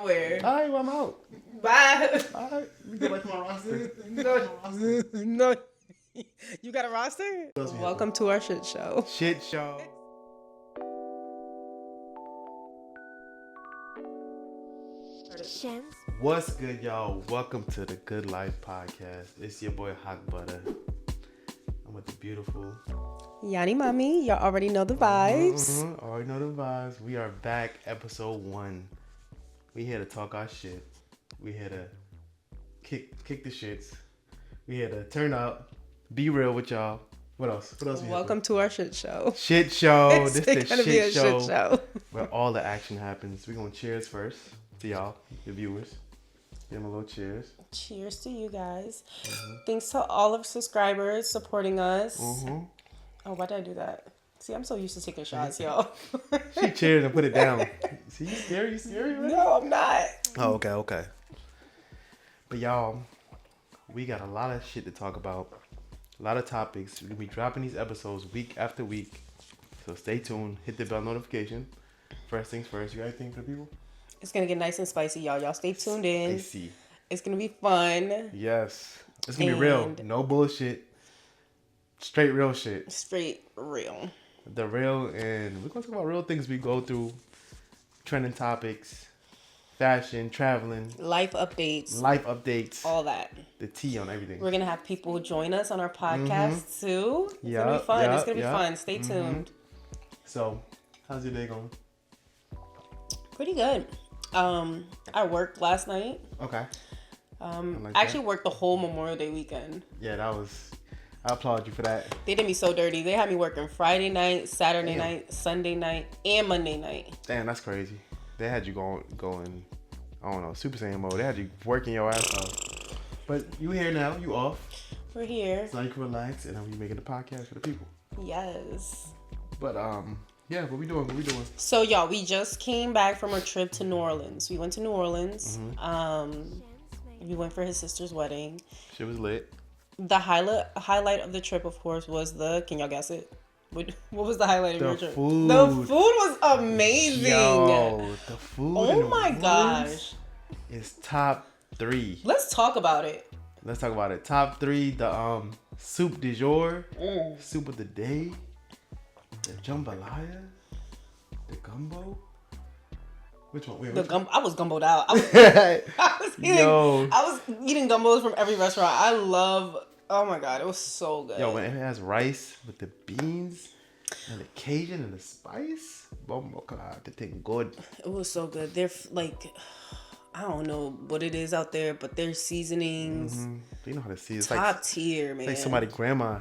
nowhere. All right, well, I'm out. Bye. All right, we go back to my roster. No. You got a roster? Welcome to our shit show. Shit show. What's good, y'all? Welcome to the Good Life Podcast. It's your boy Hot Butter. I'm with the beautiful Yanni Mommy. Y'all already know the vibes. Already know the vibes. We are back, episode 1. We here to talk our shit. We here to kick the shits. We here to turn up, be real with y'all. What else? Welcome to our shit show. Shit show. It's This the gonna be a shit show, shit show where all the action happens. We're gonna cheers first to y'all, the viewers. Give them a little cheers. Cheers to you guys. Thanks to all of subscribers supporting us. Oh, why did I do that? See, I'm so used to taking shots, y'all. She cheers and put it down. See, you scary? Right? No, I'm not. Oh, okay. But y'all, we got a lot of shit to talk about. A lot of topics. We're going to be dropping these episodes week after week. So stay tuned. Hit the bell notification. First things first. You got anything for the people? It's going to get nice and spicy, y'all. Y'all stay tuned in. Spicy. It's going to be fun. Yes. It's going to be real. No bullshit. Straight real shit. Straight real. The real, and we're going to talk about real things we go through. Trending topics. Fashion, traveling. Life updates. All that. The tea on everything. We're going to have people join us on our podcast too. It's going to be fun. It's going to be fun. Stay tuned. So, how's your day going? Pretty good. I worked last night. Okay. I actually worked the whole Memorial Day weekend. Yeah, I applaud you for that. They did me so dirty. They had me working Friday night, Saturday night, Sunday night, and Monday night. Damn, that's crazy. They had you going, I don't know, Super Saiyan mode. They had you working your ass off. But you here now. You off. We're here. So you can relax, and we making the podcast for the people. Yes. But, yeah, what we doing? So, y'all, we just came back from our trip to New Orleans. We went to New Orleans. We went for his sister's wedding. Shit was lit. The highlight of the trip, of course, was can y'all guess it? What was the highlight of your trip? Food. The food was amazing. Yo, the food. Oh my gosh. It's top 3. Let's talk about it. Top 3, the soup du jour, soup of the day, the jambalaya, the gumbo. Which one? I was gumboed out. I was eating gumbos from every restaurant. Oh my god, it was so good. Yo, when it has rice with the beans and the Cajun and the spice, bombo clad, the thing good. It was so good. They're like, I don't know what it is out there, but their seasonings, They know how to season. It's top tier, man. It's like somebody grandma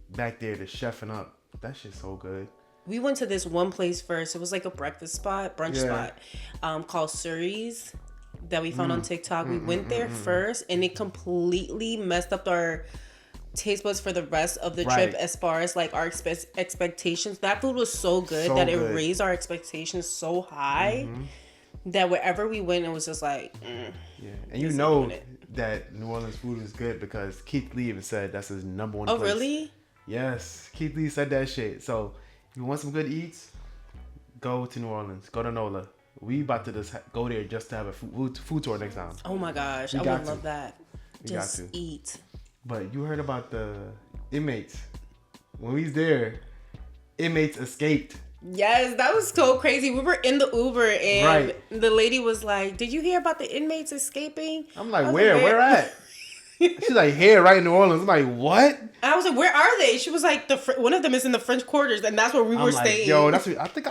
back there to chefing up. That shit's so good. We went to this one place first. It was like a brunch spot, called Surrey's that we found on TikTok. We went there first, and it completely messed up our taste buds for the rest of the trip as far as like our expectations. That food was so good that it raised our expectations so high that wherever we went, it was just like, yeah. And you know that New Orleans food is good because Keith Lee even said that's his number 1 place. Oh, really? Yes. Keith Lee said that shit. So, if you want some good eats, go to New Orleans. Go to NOLA. We about to just go there just to have a food tour next time. Oh my gosh, I would love that. Just eat. But you heard about the inmates. When we was there, inmates escaped. Yes, that was so crazy. We were in the Uber and the lady was like, "Did you hear about the inmates escaping?" I'm like, where at? She's like, here, right in New Orleans. I'm like, what? And I was like, where are they? She was like, one of them is in the French Quarters, and that's where we were staying. Yo, that's what, I think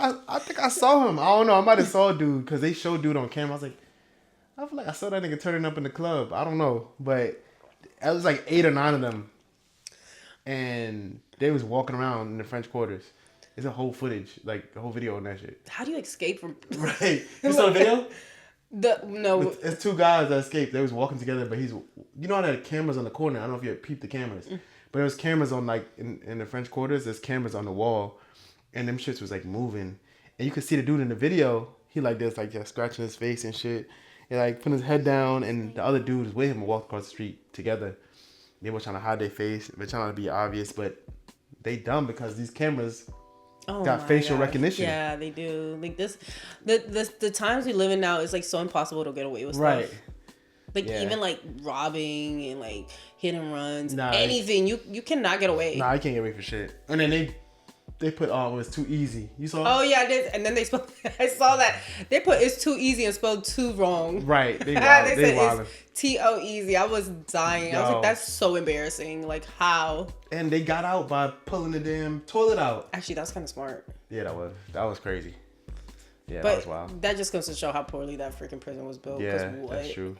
I saw him. I don't know. I might have saw a dude because they showed dude on camera. I was like, I feel like I saw that nigga turning up in the club. I don't know, but it was like 8 or 9 of them, and they was walking around in the French Quarters. It's a whole footage, like a whole video on that shit. How do you escape from? Right. You saw the video? No. It's 2 guys that escaped. They was walking together, but you know how there are cameras on the corner. I don't know if you peeped the cameras, but there was cameras on like in the French Quarters. There's cameras on the wall, and them shits was like moving, and you could see the dude in the video. He like this, like just scratching his face and shit. He like putting his head down, and the other dude was with him and walked across the street together. They were trying to hide their face. They're trying to be obvious, but they dumb because these cameras got facial recognition. Yeah, they do. Like this, the times we live in now is like so impossible to get away with stuff. Right. Like even like robbing and like hit and runs, anything you cannot get away. Nah, I can't get away for shit. And then they put it's too easy. You saw? Oh yeah, I did. And then they spelled. I saw that they put it's too easy and spelled too wrong. Right. They said it's T-O easy. I was dying. I was like, that's so embarrassing. Like how? And they got out by pulling the damn toilet out. Actually, that was kind of smart. Yeah, that was crazy. Yeah, but that was wild. That just goes to show how poorly that freaking prison was built. Yeah, that's true.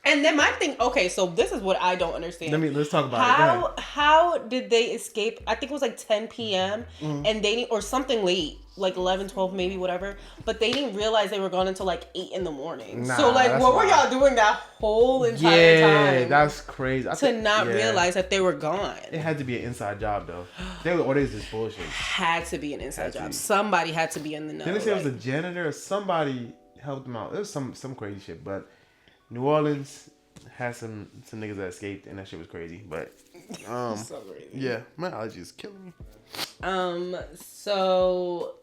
And then my thing, okay, so this is what I don't understand. Let's talk about it. How did they escape? I think it was like 10 p.m. And they or something late, like 11, 12 maybe, whatever. But they didn't realize they were gone until like 8 in the morning. So like, what were y'all doing that whole entire time? Yeah, that's crazy. To not realize that they were gone. It had to be an inside job though. They were orders this bullshit. Had to be an inside job. Somebody had to be in the know. Didn't they say it was a janitor or somebody helped them out? It was some crazy shit, but. New Orleans had some niggas that escaped, and that shit was crazy. But so crazy. Yeah, my allergy is killing me. So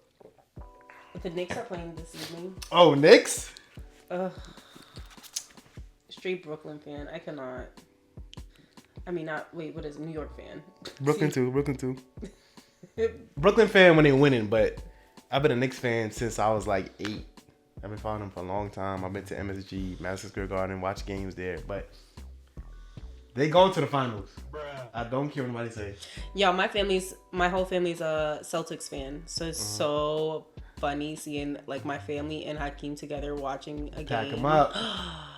the Knicks are playing this evening. Oh, Knicks? Straight Brooklyn fan. I cannot. I mean, not wait. What is it? New York fan? Brooklyn too. Brooklyn fan when they winning, but I've been a Knicks fan since I was like 8. I've been following them for a long time. I've been to MSG, Madison Square Garden, watch games there. But they going to the finals. Bruh. I don't care what anybody say. Yo, my whole family's a Celtics fan. So it's so funny seeing like my family and Hakeem together watching a game. Pack them up.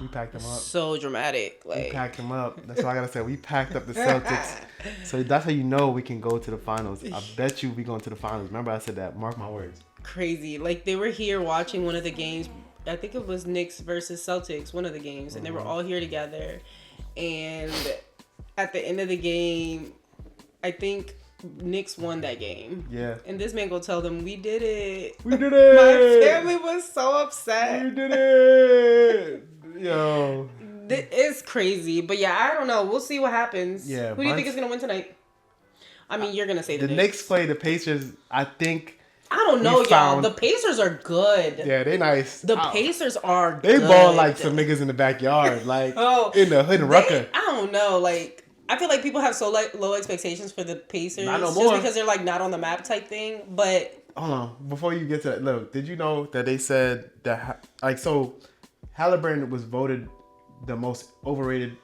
We packed them up. So dramatic. Like we packed them up. That's all I gotta say. We packed up the Celtics. So that's how you know we can go to the finals. I bet you we going to the finals. Remember I said that. Mark my words. Crazy. Like they were here watching one of the games. I think it was Knicks versus Celtics, one of the games, and they were all here together. And at the end of the game, I think Knicks won that game. Yeah. And this man go tell them, "We did it. We did it. My family was so upset. We did it." Yo. It's crazy, but yeah, I don't know. We'll see what happens. Yeah. Who do you think is gonna win tonight? I mean, you're gonna say the Knicks play the Pacers. I think. I don't know, y'all. The Pacers are good. Yeah, they nice. The Pacers are They good. ball like some niggas in the backyard, like in the hood and rucker. I don't know, like I feel like people have so like low expectations for the Pacers not no just more. because they're like not on the map type thing. But hold on, before you get to that, look, did you know that they said that Halliburton was voted the most overrated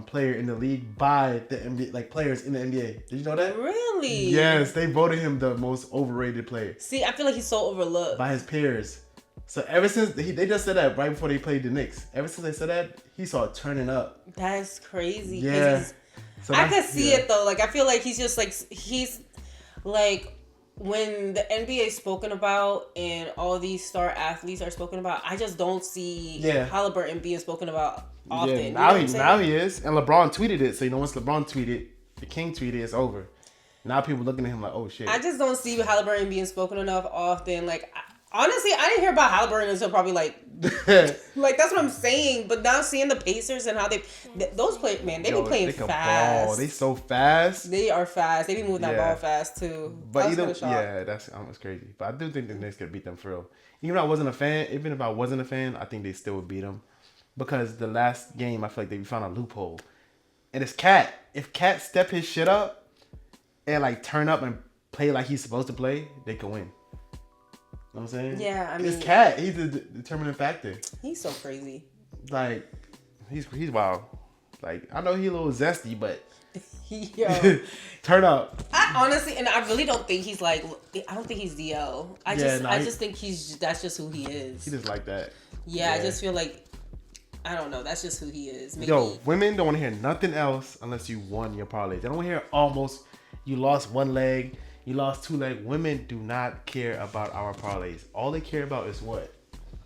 player in the league by the NBA, like players in the NBA. Did you know that? Really? Yes, they voted him the most overrated player. See, I feel like he's so overlooked by his peers. So ever since they just said that right before they played the Knicks. Ever since they said that, he started turning up. That's crazy. Yeah. So I could see it though. Like I feel like he's just like when the NBA is spoken about and all these star athletes are spoken about, I just don't see Halliburton being spoken about often. Yeah, now he is. And LeBron tweeted it. So, once LeBron tweeted, the King tweeted, it's over. Now people looking at him like, oh, shit. I just don't see Halliburton being spoken enough often. Like, honestly, I didn't hear about Halliburton until probably like that's what I'm saying. But now seeing the Pacers and how those players, man, they be playing fast. Ball. They so fast. They are fast. They be moving that ball fast too. But that's almost crazy. But I do think the Knicks could beat them for real. Even if I wasn't a fan, I think they still would beat them. Because the last game, I feel like they found a loophole. And it's Cat. If Cat step his shit up and like turn up and play like he's supposed to play, they can win. You know what I'm saying? Yeah, I mean, it's Cat. He's the determining factor. He's so crazy. Like, he's wild. Like, I know he's a little zesty, but yo, turn up. I honestly, and I really don't think he's like. I don't think he's DL. I just think that's just who he is. He just like that. Yeah, I just feel like I don't know. That's just who he is. Maybe. Yo, women don't want to hear nothing else unless you won your parlay. They don't want to hear almost. You lost one leg. You lost two legs. Women do not care about our parlays. All they care about is what?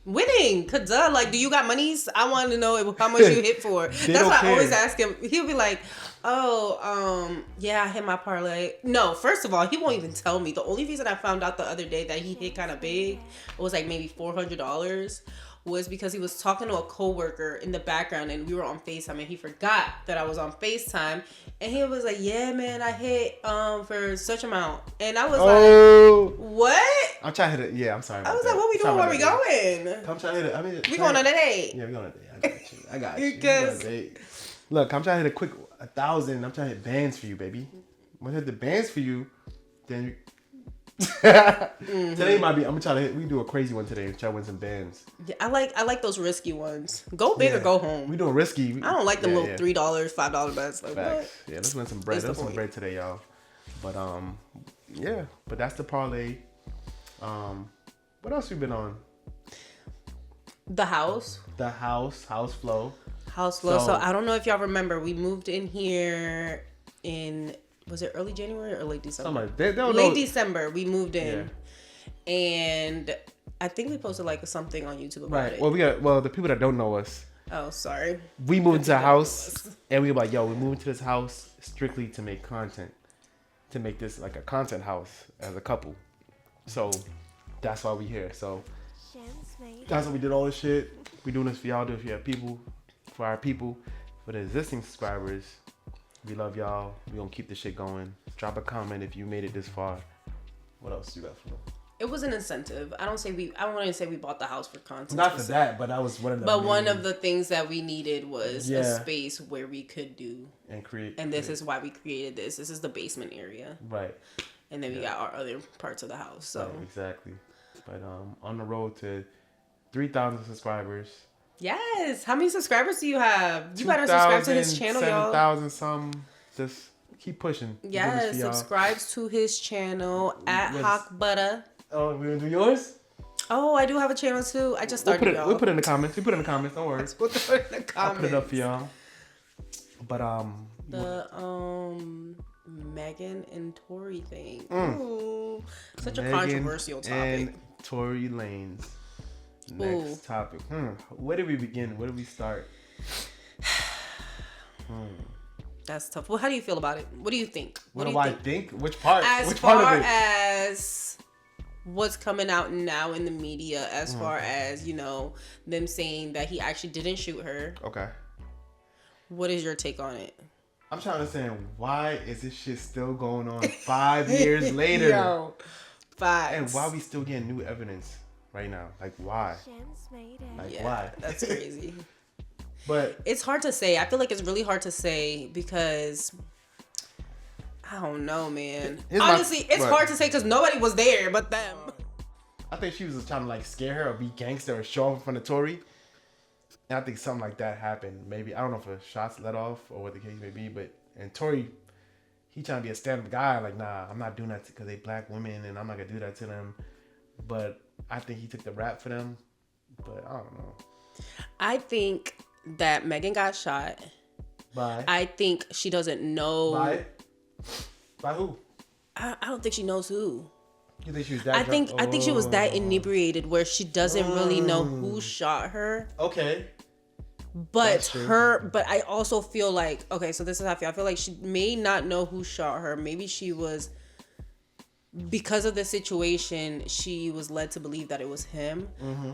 Winning. Cause like, do you got monies? I want to know how much you hit for. That's why I always ask him. He'll be like, yeah, I hit my parlay. No, first of all, he won't even tell me. The only reason I found out the other day that he hit kind of big was like maybe $400 was because he was talking to a coworker in the background, and we were on FaceTime, and he forgot that I was on FaceTime, and he was like, "Yeah, man, I hit for such amount," and I was like, "What?" I'm trying to hit it. Yeah, I'm sorry. I was like, "What we doing? Where we going?" I'm trying to hit it. I mean, we going on a date. Yeah, we going on a date. I got you. Because look, I'm trying to hit a quick 1,000. I'm trying to hit bands for you, baby. When I hit the bands for you, then today might be. I'm gonna try to hit. We do a crazy one today. Try to win some bands. Yeah, I like those risky ones. Go big or go home. We doing risky. I don't like the little $3, $5 bets. Like, what? Yeah, let's win some bread. Let's win some bread today, y'all. But yeah. But that's the parlay. What else we been on? The house flow. So I don't know if y'all remember, we moved in here in, was it early January or late December? Late December we moved in, and I think we posted like something on YouTube about it. Well, the people that don't know us. Oh, sorry. We moved into a house, and we were like, "Yo, we moved into this house strictly to make content, to make this like a content house as a couple." So that's why we here. So that's why we did all this shit. We doing this for y'all. Do it for your people, for our people, for the existing subscribers. We love y'all. We gonna keep this shit going. Drop a comment if you made it this far. What else you got for me? It was an incentive. I don't want to say we bought the house for content. Not for that, but that was one of the. But one of the things that we needed was a space where we could do and create. And this is why we created this. This is the basement area. Right. And then we got our other parts of the house. So right, exactly. But on the road to 3,000 subscribers. Yes. How many subscribers do you have? You better subscribe to his channel, y'all. 7,000 some. Just keep pushing. Yes. Subscribe to his channel at Hawk Butter. Oh, we gonna do yours? Oh, I do have a channel too. I just started. We'll put it in the comments. Don't worry. We'll put it in the comments. I'll put it up for y'all. But the Megan and Tory thing. Ooh, such a controversial topic. And Tory Lanez. Next topic. Where did we begin? Where did we start? That's tough. Well, how do you feel about it? What do you think? What do I think? Which part? As far as what's coming out now in the media, as far as, you know, them saying that he actually didn't shoot her. Okay. What is your take on it? I'm trying to understand, why is this shit still going on 5 years later? Yo, 5. And why we still getting new evidence right now? Like, why? Why? That's crazy. But it's hard to say. I feel like it's really hard to say because I don't know, man. Honestly, it's hard to say because nobody was there but them. I think she was just trying to like scare her or be gangster or show off in front of Tory. And I think something like that happened. Maybe, I don't know if a shot's let off or what the case may be, and Tory, he trying to be a stand-up guy. Like, nah, I'm not doing that because they black women and I'm not gonna do that to them. But I think he took the rap for them. But I don't know. I think that Megan got shot. By? I think she doesn't know. By who? I don't think she knows who. You think she was that drunk? I think she was that inebriated where she doesn't really know who shot her. Okay. But I also feel like, okay, so this is how I feel. I feel like she may not know who shot her. Maybe she was, because of the situation, she was led to believe that it was him. Mm-hmm.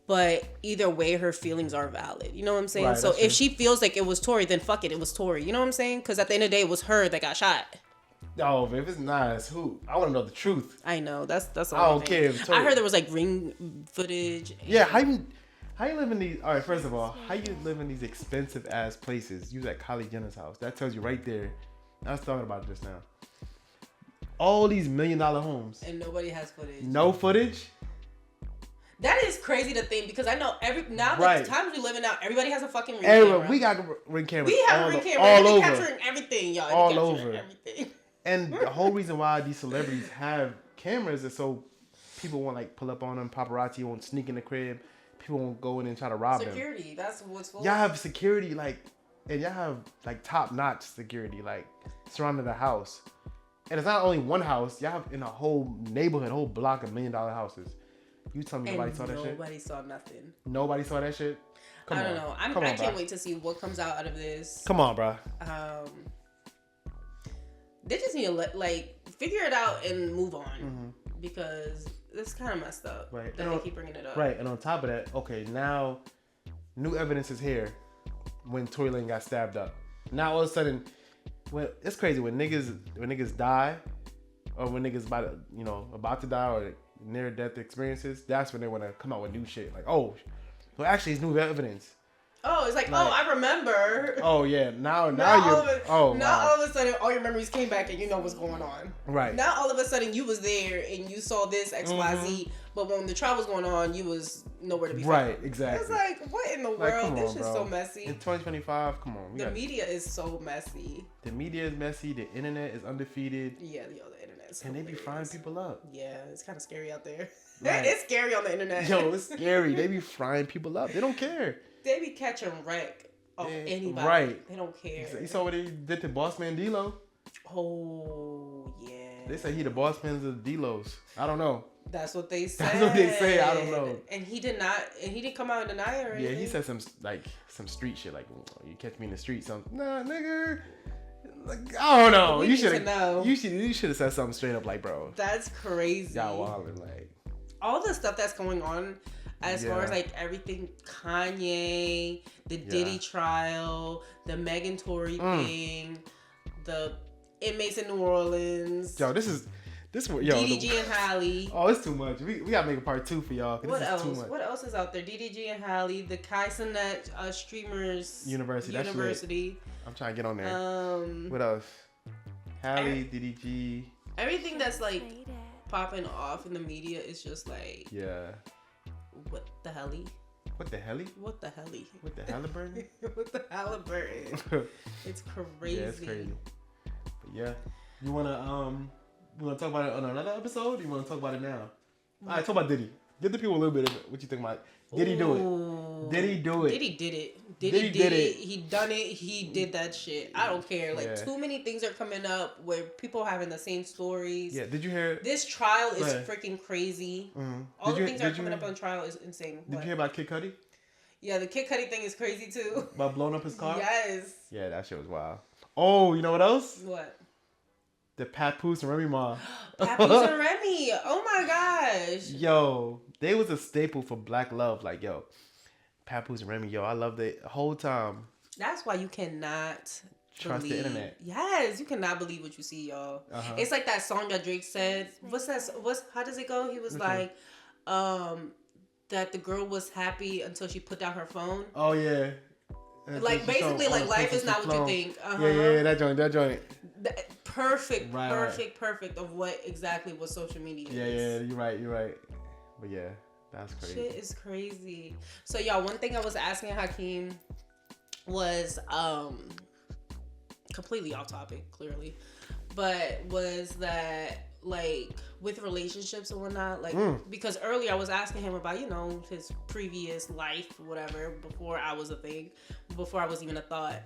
But either way, her feelings are valid. You know what I'm saying? Right, so if she feels like it was Tory, then fuck it, it was Tory. You know what I'm saying? Because at the end of the day, it was her that got shot. No, if it's not, it's who? I want to know the truth. I know. That's all. I don't care. I heard there was like ring footage. Yeah, how you live in these? All right, first of all, how you live in these expensive ass places? You was at Kylie Jenner's house. That tells you right there. I was talking about this now. All these $1 million homes. And nobody has footage. No footage? That is crazy to think because I know the times we live in now, everybody has a fucking ring camera. We got ring cameras. We have ring cameras. All over. Capturing everything, y'all. All over. Everything. And the whole reason why these celebrities have cameras is so people won't like pull up on them. Paparazzi won't sneak in the crib. People won't go in and try to rob them. Security. That's what's for. Y'all have security and y'all have like top notch security surrounding the house. And it's not only one house. Y'all have in a whole neighborhood, whole block of $1 million houses. You tell me nobody saw that shit? Nobody saw nothing. Nobody saw that shit? I don't know. I can't wait to see what comes out of this. Come on, bro. They just need to figure it out and move on because It's kind of messed up. Right. That they keep bringing it up. Right. And on top of that, okay, now new evidence is here when Tory Lane got stabbed up. Now all of a sudden, it's crazy when niggas die, or when niggas about to die or near death experiences. That's when they want to come out with new shit. Like, oh, well, actually, it's new evidence. Oh, it's like, oh, I remember. Oh yeah, now all of a sudden, all your memories came back and you know what's going on. Right. Now all of a sudden you was there and you saw this XYZ, but when the trial was going on, you was nowhere to be found. Right, exactly. It's like, what in the world? This is so messy. In 2025, come on. The media is so messy. The media is messy. The internet is undefeated. Yeah, the internet is. And they be frying people up. Yeah, it's kind of scary out there. Right. It's scary on the internet. Yo, it's scary. They be frying people up. They don't care. They be catching wreck of anybody. Right. They don't care. You saw what they did to Boss Man D-Lo? Oh, yeah. They say he the boss man of D-Los. I don't know. That's what they said. That's what they say. I don't know. And he didn't come out and deny it or anything. Yeah, he said some street shit like, you catch me in the street, something. Nah, nigga. Like, I don't know. You should have said something straight up like, bro. That's crazy. Y'all wildin', like. All the stuff that's going on as far as like everything, Kanye, the Diddy trial, the Megan Tory thing, the inmates in New Orleans. Yo, this DDG and Halle. Oh, it's too much. We gotta make a part 2 for y'all. What else? What else is out there? DDG and Halle, the Kai Cenat Streamers University. I'm trying to get on there. What else? Halle, DDG. Everything that's like popping off in the media is just like, what the helly? What the helly? What the helly? What the Halliburton? What the Halliburton? It's crazy. Yeah, it's crazy. But yeah, you wanna talk about it on another episode? Or you wanna talk about it now? All right, talk about Diddy. Give the people a little bit of what you think about it. Did he do it? Did he do it? Diddy did it. Diddy did it. He done it. He did that shit. I don't care. Like, too many things are coming up where people having the same stories. Yeah, did you hear? This trial is freaking crazy. Mm-hmm. All the things that are coming up on trial is insane. Did you hear about Kid Cudi? Yeah, the Kid Cudi thing is crazy too. About blowing up his car? Yes. Yeah, that shit was wild. Oh, you know what else? What? The Papoose and Remy Ma. Papoose and Remy. Oh my gosh. Yo, they was a staple for Black love. Like, yo, Papoose and Remy, yo, I loved it the whole time. That's why you cannot trust the internet. Yes, you cannot believe what you see, y'all. Uh-huh. It's like that song that Drake said. How does it go? He was like, that the girl was happy until she put down her phone. Oh yeah. Like basically, like life is not what you think. Uh-huh. Yeah, that joint. Perfect of what exactly what social media is. Yeah, you're right. But yeah, that's crazy. Shit is crazy. So y'all, one thing I was asking Hakeem was completely off topic, clearly, but was that like with relationships and whatnot, like because earlier I was asking him about, you know, his previous life, whatever, before I was a thing, before I was even a thought.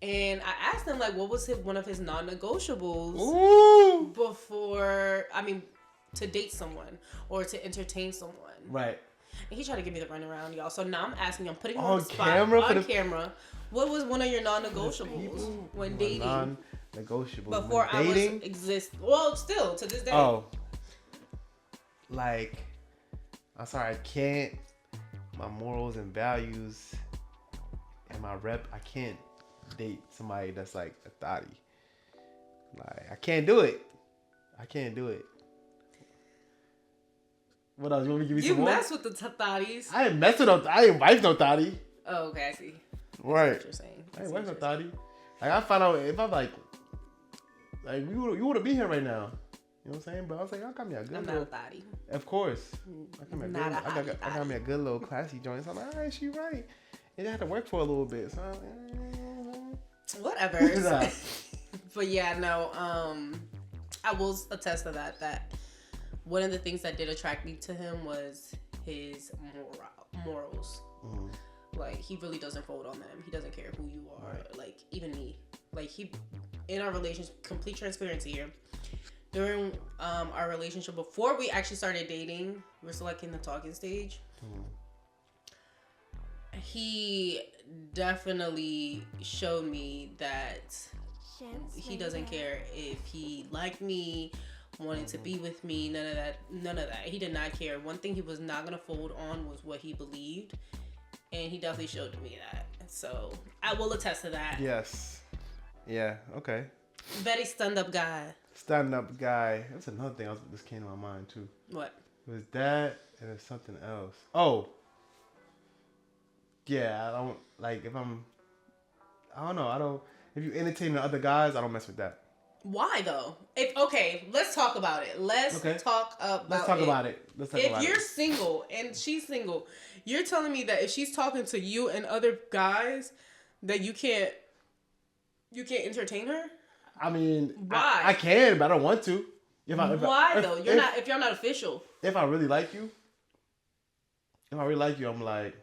And I asked him, like, what was one of his non-negotiables before, to date someone or to entertain someone. Right. And he tried to give me the runaround, y'all. So now I'm asking him, putting him on the spot, on camera, what was one of your non-negotiables when dating? Non-negotiables. Before I was well, still, to this day. Oh. Like, I'm sorry, I can't, my morals and values and my rep, I can't date somebody that's like a thotty. Like, I can't do it. What else? You want me to give you some more? You mess with the thotties. I ain't mess with no, I ain't wife no thotty. Oh, okay, I see. Right. What you're saying. I ain't wife no thotty. Like, I find out if I'm like you would be here right now. You know what I'm saying? But I was like, I got me a good I'm little. Not a thotty. Of course. I got me a good little classy joint. So I'm like, all right, she right. And I had to work for a little bit. So whatever. But yeah, no, I will attest to that one of the things that did attract me to him was his morals. Mm-hmm. Like, he really doesn't fold on them. He doesn't care who you are. Right. Like, even me. Like, in our relationship, complete transparency here. During our relationship, before we actually started dating, we were still like in the talking stage. Mm-hmm. He definitely showed me that he doesn't care if he liked me wanting to be with me. None of that. He did not care. One thing he was not gonna fold on was what he believed, and he definitely showed me that. So I will attest to that. Yes. Yeah. Okay. Very stand-up guy. Stand-up guy. That's another thing this came to my mind too. What? It was that, and there's something else. Oh. Yeah, I don't like if I'm. I don't know. I don't. If you entertain the other guys, I don't mess with that. Why though? Let's talk about it. Let's talk about it. If you're single and she's single, you're telling me that if she's talking to you and other guys, that you can't entertain her? I mean, why? I can, but I don't want to. Why though? If you're not official. If I really like you, I'm like,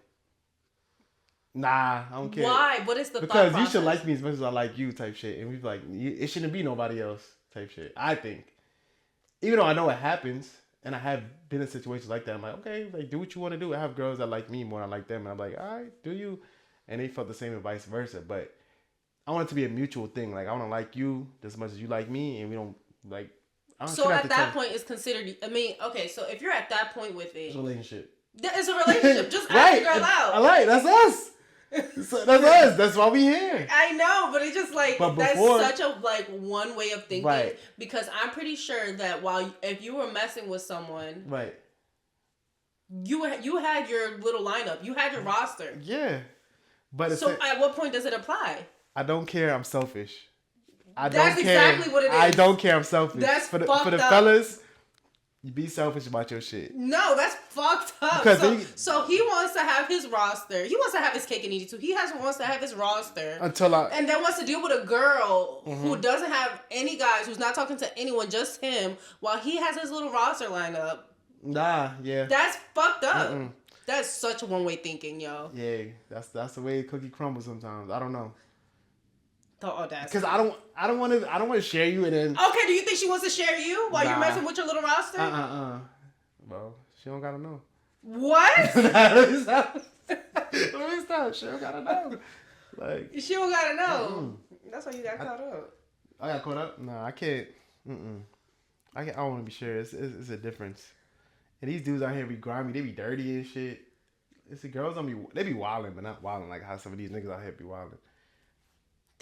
nah, I don't care. Why? What is the because you should like me as much as I like you, type shit, and we like it shouldn't be nobody else, type shit. I think, even though I know it happens, and I have been in situations like that, I'm like, okay, like do what you want to do. I have girls that like me more than I like them, and I'm like, all right, do you? And they felt the same and vice versa. But I want it to be a mutual thing. Like I want to like you just as much as you like me, and we don't like. So at that point, it's considered. I mean, okay, so if you're at that point with it, it's a relationship. It's a relationship. Just ask the girl out. I like that's us. So that's us. That's why we here. I know, but it's just like that's such a one way of thinking. Right. Because I'm pretty sure that if you were messing with someone, right, you had your little lineup, you had your roster. Yeah, but so at what point does it apply? I don't care. I'm selfish. That's exactly what it is. I don't care. I'm selfish. That's for the up. Fellas. You be selfish about your shit. No, that's fucked up. So he wants to have his roster. He wants to have his cake and eat it too. He wants to have his roster. And then wants to deal with a girl who doesn't have any guys, who's not talking to anyone, just him, while he has his little roster lined up. Nah, yeah. That's fucked up. That's such one-way thinking, yo. Yeah, that's the way cookie crumbles sometimes. I don't know. The audacity. Because I don't want to share you and then. Okay, do you think she wants to share you while you're messing with your little roster? Well, she don't gotta know. What? Let me stop. She don't gotta know. Like she don't gotta know. That's why you got caught up. I got caught up. No, I can't. I don't want to be sure. It's a difference. And these dudes out here be grimy. They be dirty and shit. It's the girls they be wilding, but not wilding like how some of these niggas out here be wilding.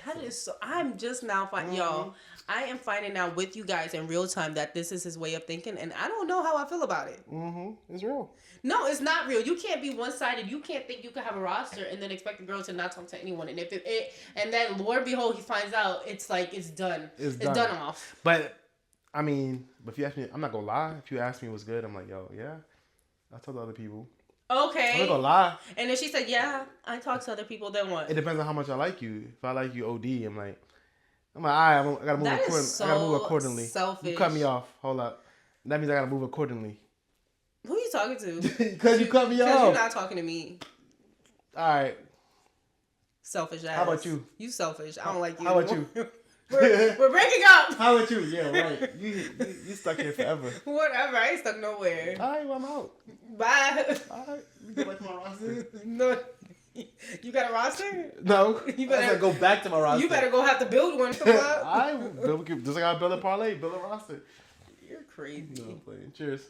That is so. I'm just now finding y'all. I am finding out with you guys in real time that this is his way of thinking, and I don't know how I feel about it. It's real. No, it's not real. You can't be one-sided. You can't think you can have a roster and then expect the girl to not talk to anyone. And and then Lord behold, he finds out it's like it's done. It's done off. But I mean, if you ask me, I'm not gonna lie. If you ask me what's good, I'm like, yo, yeah. I told other people. Okay. I'm not gonna lie. And then she said, yeah, I talk to other people. Then what? It depends on how much I like you. If I like you OD, I'm like, all right, I gotta move accordingly. So I gotta move accordingly. Selfish. You cut me off. Hold up. That means I gotta move accordingly. Who are you talking to? Because you cut me off. Because you're not talking to me. All right. Selfish ass. How about you? You selfish. I don't like you. How about you? We're breaking up. How about you? Yeah, right. You stuck here forever. Whatever. I ain't stuck nowhere. All right, well, I'm out. Bye. All right. You go back to my roster. No. You got a roster? No. You better go back to my roster. You better go have to build one. Just like I build a parlay, build a roster. You're crazy. No, I'm playing. Cheers.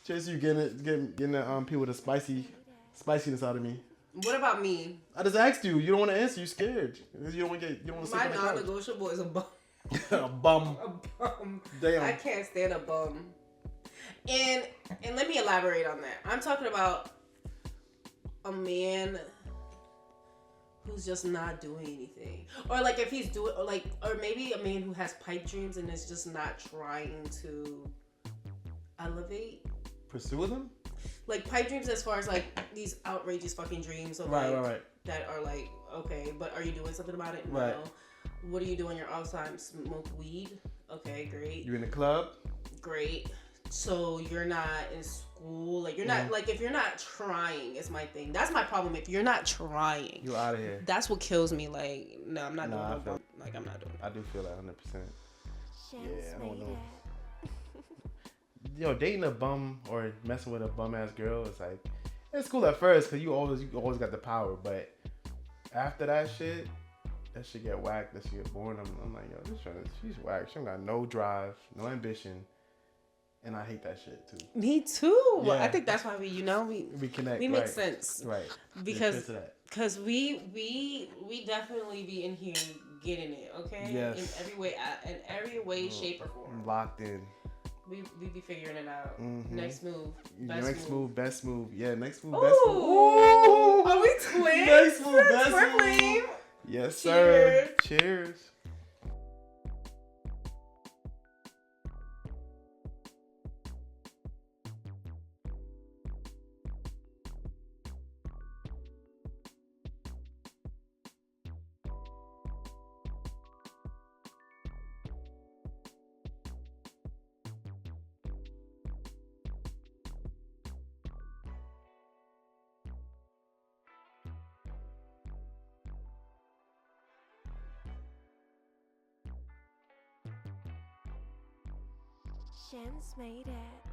Cheers to you getting the people with the spiciness out of me. What about me? I just asked you. You don't want to answer. You're scared. You don't want to sit My non-negotiable is a bum. A bum. A bum. Damn. I can't stand a bum. And let me elaborate on that. I'm talking about a man who's just not doing anything, or like if he's doing, or maybe a man who has pipe dreams and is just not trying to elevate. Pursue them. Like pipe dreams, as far as like these outrageous fucking dreams of right. that are like, okay, but are you doing something about it? Right. No. What are you doing your off time? Smoke weed? Okay, great. You in the club? Great. So you're not in school, like you're not like if you're not trying, is my thing. That's my problem. If you're not trying, you out of here. That's what kills me. Like, no, I'm not doing it. Like I'm not doing it. I do feel that 100%. Yeah, I don't know. Yo, dating a bum or messing with a bum ass girl is like, it's cool at first because you always got the power, but after that shit, that shit get whacked. That shit get boring. I'm like, yo, she's whack. She don't got no drive, no ambition. And I hate that shit too. Me too. Yeah. I think that's why we connect. We make sense. Right. Because we definitely be in here getting it, okay? Yes. In every way, shape, or form. Locked in. We be figuring it out. Mm-hmm. Next move. Best move. Best move. Yeah, next move. Ooh. Best move. Ooh. Are we twins? Next move. Best move. Yes, sir. Cheers. Shams made it.